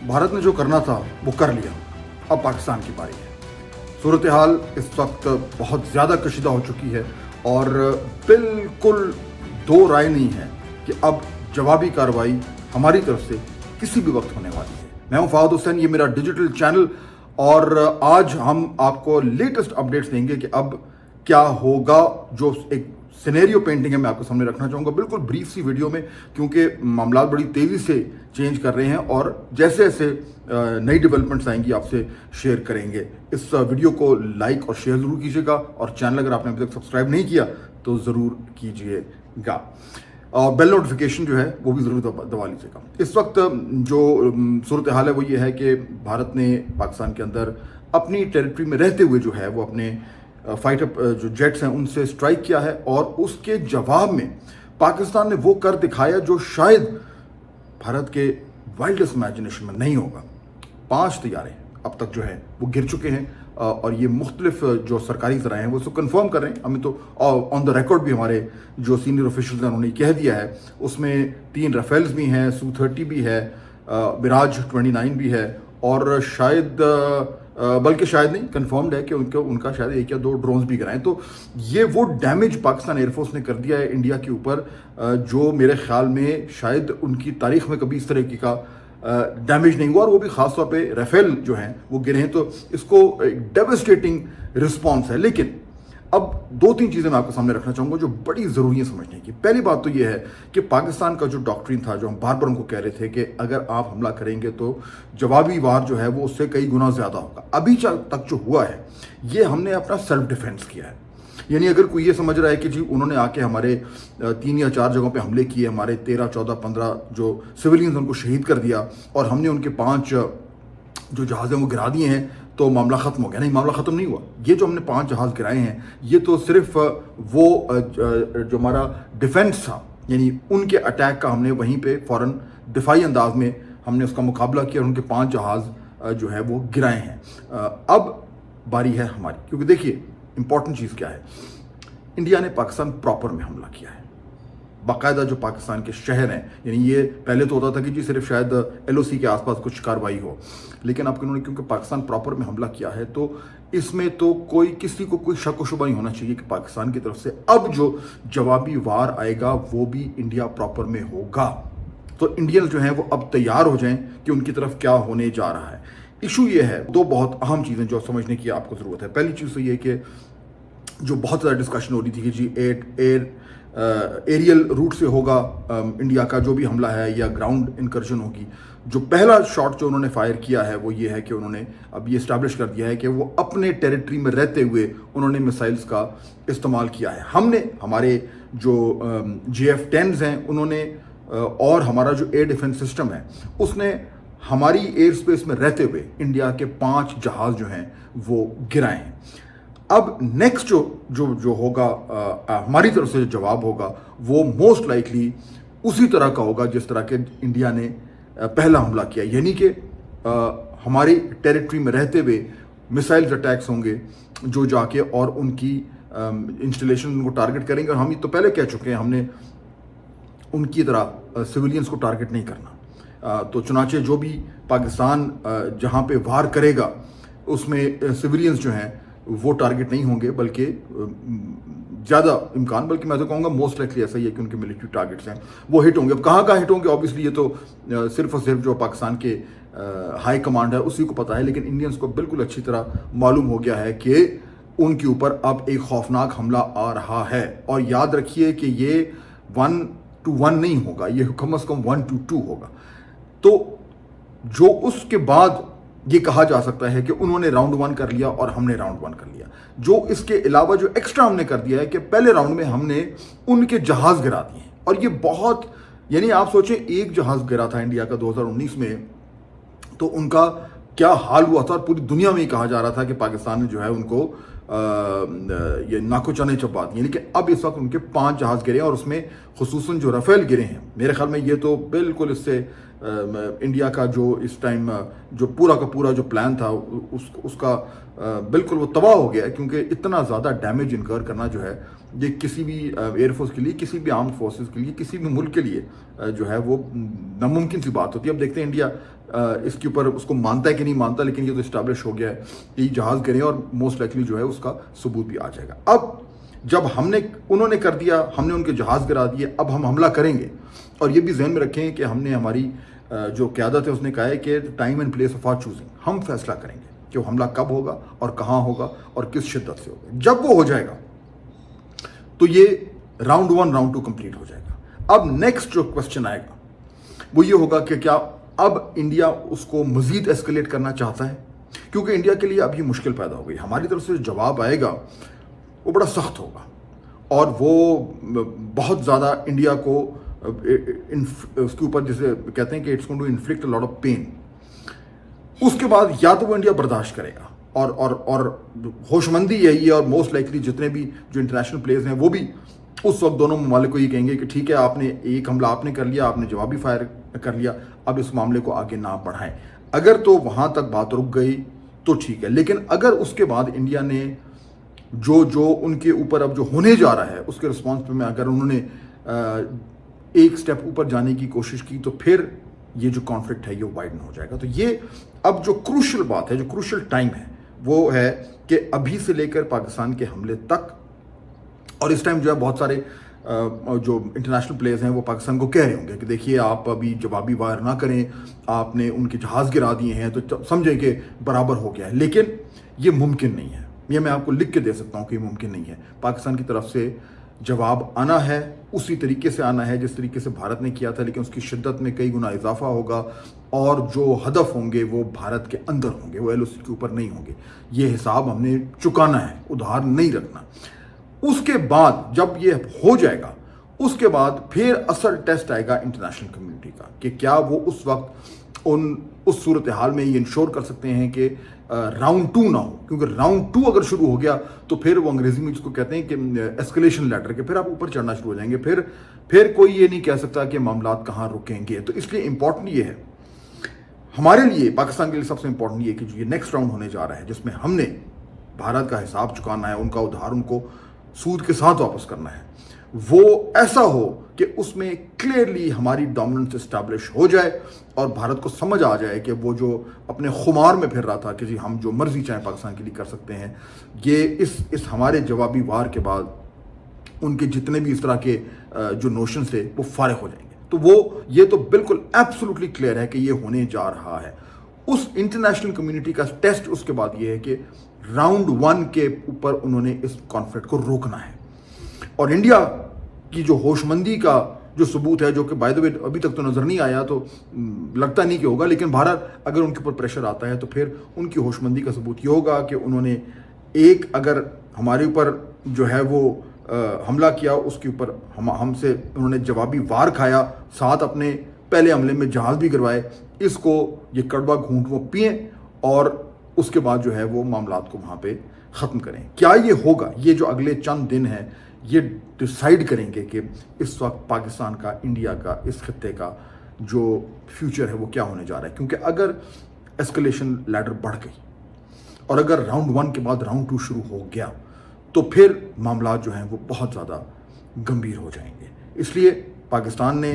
भारत ने जो करना था वो कर लिया, अब पाकिस्तान की बारी है। सूरत हाल इस वक्त बहुत ज़्यादा कशीदा हो चुकी है और बिल्कुल दो राय नहीं है कि अब जवाबी कार्रवाई हमारी तरफ से किसी भी वक्त होने वाली है। मैं हूं फहद हुसैन, ये मेरा डिजिटल चैनल, और आज हम आपको लेटेस्ट अपडेट्स देंगे कि अब क्या होगा। जो एक सिनेरियो पेंटिंग है मैं आपके सामने रखना चाहूँगा बिल्कुल ब्रीफ सी वीडियो में, क्योंकि मामला बड़ी तेज़ी से चेंज कर रहे हैं और जैसे जैसे नई डेवलपमेंट्स आएंगी आपसे शेयर करेंगे। इस वीडियो को लाइक और शेयर ज़रूर कीजिएगा और चैनल अगर आपने अभी तक सब्सक्राइब नहीं किया तो ज़रूर कीजिएगा और बेल नोटिफिकेशन जो है वो भी ज़रूर दबा लीजिएगा। इस वक्त जो सूरत हाल है वो ये है कि भारत ने पाकिस्तान के अंदर अपनी टेरिटरी में रहते हुए जो है वो अपने फाइटर जो जेट्स हैं उनसे स्ट्राइक किया है और उसके जवाब में पाकिस्तान ने वो कर दिखाया जो शायद भारत के वाइल्डेस्ट इमेजिनेशन में नहीं होगा। 5 तैयारे अब तक जो है वो गिर चुके हैं और ये मुख्तलिफ जो सरकारी ज़राए हैं वो उसको कन्फर्म कर रहे हैं। हमें तो ऑन द रिकॉर्ड भी हमारे जो सीनियर ऑफिशियल्स हैं उन्होंने कह दिया है, उसमें 3 राफेल्स भी हैं, Su-30 भी है, मिराज 29 भी है और शायद बल्कि शायद नहीं कंफर्म्ड है कि उनका शायद 1 या 2 ड्रोन्स भी गिराएं। तो ये वो डैमेज पाकिस्तान एयरफोर्स ने कर दिया है इंडिया के ऊपर जो मेरे ख्याल में शायद उनकी तारीख में कभी इस तरह का डैमेज नहीं हुआ, और वो भी खास तौर पे राफेल जो हैं वो गिरे हैं। तो इसको एक डेवस्टेटिंग रिस्पॉन्स है। लेकिन अब 2-3 चीज़ें मैं आपके सामने रखना चाहूँगा जो बड़ी ज़रूरी है समझने की। पहली बात तो ये है कि पाकिस्तान का जो डॉक्ट्रिन था, जो हम बार बार उनको कह रहे थे कि अगर आप हमला करेंगे तो जवाबी वार जो है वो उससे कई गुना ज़्यादा होगा। अभी तक जो हुआ है ये हमने अपना सेल्फ डिफेंस किया है। यानी अगर कोई ये समझ रहा है कि जी उन्होंने आके हमारे 3 या 4 जगहों पे हमले किए, हमारे 13, 14, 15 जो सिविलियंस उनको शहीद कर दिया और हमने उनके 5 जो जहाज़ हैं वो गिरा दिए हैं तो मामला ख़त्म हो गया, नहीं, मामला ख़त्म नहीं हुआ। ये जो हमने 5 जहाज़ गिराए हैं ये तो सिर्फ वो जो हमारा डिफेंस था, यानी उनके अटैक का हमने वहीं पे फ़ौरन दिफाई अंदाज में हमने उसका मुकाबला किया और उनके 5 जहाज़ जो है वो गिराए हैं। अब बारी है हमारी, क्योंकि देखिए इंपॉर्टेंट चीज़ क्या है, इंडिया ने पाकिस्तान प्रॉपर में हमला किया है। बाकायदा जो पाकिस्तान के शहर हैं, यानी ये पहले तो होता था कि जी सिर्फ शायद LOC के आसपास कुछ कार्रवाई हो, लेकिन अब इन्होंने क्योंकि पाकिस्तान प्रॉपर में हमला किया है तो इसमें तो किसी को कोई शक व शुबा नहीं होना चाहिए कि पाकिस्तान की तरफ से अब जो जवाबी वार आएगा वो भी इंडिया प्रॉपर में होगा। तो इंडियन जो हैं वो अब तैयार हो जाएं कि उनकी तरफ क्या होने जा रहा है। इशू ये है, 2 बहुत अहम चीज़ें जो समझने की आपको ज़रूरत है। पहली चीज़ तो ये कि जो बहुत ज़्यादा डिस्कशन हो रही थी कि जी एरियल रूट से होगा इंडिया का जो भी हमला है या ग्राउंड इनकर्जन होगी। जो पहला शॉट जो उन्होंने फायर किया है वो ये है कि उन्होंने अब ये इस्टेब्लिश कर दिया है कि वो अपने टेरिटरी में रहते हुए उन्होंने मिसाइल्स का इस्तेमाल किया है। हमने हमारे जो JF-10s हैं उन्होंने और हमारा जो एयर डिफेंस सिस्टम है उसने हमारी एयर स्पेस में रहते हुए इंडिया के 5 जहाज़ जो हैं वो गिराए हैं। अब नेक्स्ट जो होगा हमारी तरफ से जो जवाब होगा वो मोस्ट लाइकली उसी तरह का होगा जिस तरह के इंडिया ने पहला हमला किया, यानी कि हमारी टेरिटरी में रहते हुए मिसाइल्स अटैक्स होंगे जो जाके और उनकी इंस्टॉलेशन उनको टारगेट करेंगे। और हम ये तो पहले कह चुके हैं हमने उनकी तरह सिविलियंस को टारगेट नहीं करना। तो चुनाचे जो भी पाकिस्तान जहाँ पे वार करेगा उसमें सिविलियंस जो हैं वो टारगेट नहीं होंगे, बल्कि ज़्यादा इम्कान, बल्कि मैं तो कहूँगा मोस्ट लाइकली ऐसा ही है कि उनके मिलिट्री टारगेट्स हैं वो हिट होंगे। अब कहाँ हिट होंगे ऑब्वियसली ये तो सिर्फ और सिर्फ जो पाकिस्तान के हाई कमांड है उसी को पता है, लेकिन इंडियंस को बिल्कुल अच्छी तरह मालूम हो गया है कि उनके ऊपर अब एक खौफनाक हमला आ रहा है। और याद रखिए कि ये 1-1 नहीं होगा, ये कम अज़ कम 1-2 होगा। तो जो उसके बाद ये कहा जा सकता है कि उन्होंने राउंड 1 कर लिया और हमने राउंड 1 कर लिया। जो इसके अलावा जो एक्स्ट्रा हमने कर दिया है कि पहले राउंड में हमने उनके जहाज़ गिरा दिए, और ये बहुत, यानी आप सोचें एक जहाज़ गिरा था इंडिया का 2019 में तो उनका क्या हाल हुआ था, और पूरी दुनिया में ही कहा जा रहा था कि पाकिस्तान ने जो है उनको ये नाको चने चबा दी। यानी कि अब इस वक्त उनके 5 जहाज़ गिरे हैं और उसमें खुसूसन जो राफेल गिरे हैं, मेरे ख्याल में ये तो बिल्कुल इससे انڈیا کا جو اس ٹائم جو پورا کا پورا جو پلان تھا اس کا بالکل وہ تباہ ہو گیا ہے، کیونکہ اتنا زیادہ ڈیمیج انکر کرنا جو ہے یہ کسی بھی ایئر فورس کے لیے، کسی بھی آرمڈ فورسز کے لیے، کسی بھی ملک کے لیے جو ہے وہ ناممکن سی بات ہوتی ہے۔ اب دیکھتے ہیں انڈیا اس کے اوپر اس کو مانتا ہے کہ نہیں مانتا، لیکن یہ تو اسٹیبلش ہو گیا ہے کہ یہ جہاز گرے اور موسٹ لائکلی جو ہے اس کا ثبوت بھی آ جائے گا۔ اب جب انہوں نے کر دیا، ہم نے ان کے جہاز گرا دیے، اب ہم حملہ کریں گے۔ اور یہ بھی ذہن میں رکھیں کہ ہم نے ہماری جو قیادت ہے اس نے کہا ہے کہ time and place of our choosing, ہم فیصلہ کریں گے کہ وہ حملہ کب ہوگا اور کہاں ہوگا اور کس شدت سے ہوگا۔ جب وہ ہو جائے گا تو یہ راؤنڈ 1 راؤنڈ 2 کمپلیٹ ہو جائے گا۔ اب نیکسٹ جو کوشچن آئے گا وہ یہ ہوگا کہ کیا اب انڈیا اس کو مزید ایسکلیٹ کرنا چاہتا ہے، کیونکہ انڈیا کے لیے اب یہ مشکل پیدا ہو گئی۔ ہماری طرف سے جو جواب آئے گا وہ بڑا سخت ہوگا اور وہ بہت زیادہ انڈیا کو اس کے اوپر جسے کہتے ہیں کہ it's going to inflict a lot of pain. اس کے بعد یا تو وہ انڈیا برداشت کرے گا اور ہوش مندی یہی ہے، اور موسٹ لائکلی جتنے بھی جو انٹرنیشنل پلیئرز ہیں وہ بھی اس وقت دونوں ممالک کو یہ کہیں گے کہ ٹھیک ہے، آپ نے ایک حملہ آپ نے کر لیا، آپ نے جوابی فائر کر لیا، اب اس معاملے کو آگے نہ بڑھائیں۔ اگر تو وہاں تک بات رک گئی تو ٹھیک ہے، لیکن اگر اس کے بعد انڈیا نے جو ان کے اوپر اب جو ہونے جا رہا ہے اس کے رسپانس میں اگر انہوں نے ایک سٹیپ اوپر جانے کی کوشش کی تو پھر یہ جو کانفلکٹ ہے یہ وائڈن ہو جائے گا۔ تو یہ اب جو کروشل بات ہے، جو کروشل ٹائم ہے وہ ہے کہ ابھی سے لے کر پاکستان کے حملے تک، اور اس ٹائم جو ہے بہت سارے جو انٹرنیشنل پلیئرز ہیں وہ پاکستان کو کہہ رہے ہوں گے کہ دیکھیے آپ ابھی جوابی وائر نہ کریں، آپ نے ان کے جہاز گرا دیے ہیں تو سمجھیں کہ برابر ہو گیا ہے، لیکن یہ ممکن نہیں ہے۔ یہ میں آپ کو لکھ کے دے سکتا ہوں کہ یہ ممکن نہیں ہے۔ پاکستان کی طرف سے جواب آنا ہے، اسی طریقے سے آنا ہے جس طریقے سے بھارت نے کیا تھا، لیکن اس کی شدت میں کئی گنا اضافہ ہوگا، اور جو ہدف ہوں گے وہ بھارت کے اندر ہوں گے، وہ ایل او سی کے اوپر نہیں ہوں گے۔ یہ حساب ہم نے چکانا ہے، ادھار نہیں رکھنا۔ اس کے بعد جب یہ ہو جائے گا اس کے بعد پھر اصل ٹیسٹ آئے گا انٹرنیشنل کمیونٹی کا کہ کیا وہ اس وقت اس صورتحال میں یہ انشور کر سکتے ہیں کہ راؤنڈ 2 نہ ہو، کیونکہ راؤنڈ 2 اگر شروع ہو گیا تو پھر وہ انگریزی میں جس کو کہتے ہیں کہ ایسکلیشن لیڈر، کہ پھر آپ اوپر چڑھنا شروع ہو جائیں گے، پھر کوئی یہ نہیں کہہ سکتا کہ معاملات کہاں رکیں گے۔ تو اس لیے امپورٹنٹ یہ ہے ہمارے لیے، پاکستان کے لیے سب سے امپورٹنٹ یہ کہ جو یہ نیکسٹ راؤنڈ ہونے جا رہا ہے جس میں ہم نے بھارت کا حساب چکانا ہے، ان کا ادھار ان کو سود کے ساتھ واپس کرنا ہے، وہ ایسا ہو کہ اس میں کلیئرلی ہماری ڈومیننس اسٹیبلش ہو جائے اور بھارت کو سمجھ آ جائے کہ وہ جو اپنے خمار میں پھر رہا تھا کہ جی ہم جو مرضی چاہیں پاکستان کے لیے کر سکتے ہیں، یہ اس ہمارے جوابی وار کے بعد ان کے جتنے بھی اس طرح کے جو نوشنز تھے وہ فارغ ہو جائیں گے۔ تو وہ یہ تو بالکل ایبسولوٹلی کلیئر ہے کہ یہ ہونے جا رہا ہے۔ اس انٹرنیشنل کمیونٹی کا ٹیسٹ اس کے بعد یہ ہے کہ راؤنڈ 1 کے اوپر انہوں نے اس کانفلکٹ کو روکنا ہے، اور انڈیا کی جو ہوش مندی کا جو ثبوت ہے، جو کہ بائی دا وے ابھی تک تو نظر نہیں آیا، تو لگتا نہیں کہ ہوگا، لیکن بہرحال اگر ان کے اوپر پریشر آتا ہے تو پھر ان کی ہوش مندی کا ثبوت یہ ہوگا کہ انہوں نے اگر ہمارے اوپر جو ہے وہ حملہ کیا، اس کے اوپر ہم سے انہوں نے جوابی وار کھایا، ساتھ اپنے پہلے حملے میں جہاز بھی گروائے، اس کو یہ کڑوا گھونٹ وہ پئیں اور اس کے بعد جو ہے وہ معاملات کو وہاں پہ ختم کریں۔ کیا یہ ہوگا؟ یہ جو اگلے چند دن ہیں یہ ڈیسائیڈ کریں گے کہ اس وقت پاکستان کا، انڈیا کا، اس خطے کا جو فیوچر ہے وہ کیا ہونے جا رہا ہے۔ کیونکہ اگر ایسکلیشن لیڈر بڑھ گئی اور اگر راؤنڈ 1 کے بعد راؤنڈ 2 شروع ہو گیا تو پھر معاملات جو ہیں وہ بہت زیادہ گمبھیر ہو جائیں گے۔ اس لیے پاکستان نے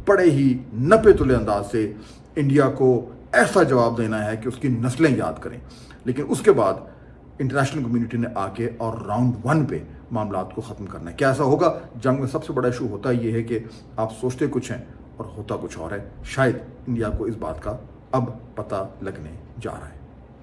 بڑے ہی نپے تلے انداز سے انڈیا کو ایسا جواب دینا ہے کہ اس کی نسلیں یاد کریں، لیکن اس کے بعد انٹرنیشنل کمیونٹی نے آ کے اور راؤنڈ 1 پہ معاملات کو ختم کرنا ہے۔ کیا ایسا ہوگا؟ جنگ میں سب سے بڑا ایشو ہوتا یہ ہے کہ آپ سوچتے کچھ ہیں اور ہوتا کچھ اور ہے۔ شاید انڈیا کو اس بات کا اب پتہ لگنے جا رہا ہے۔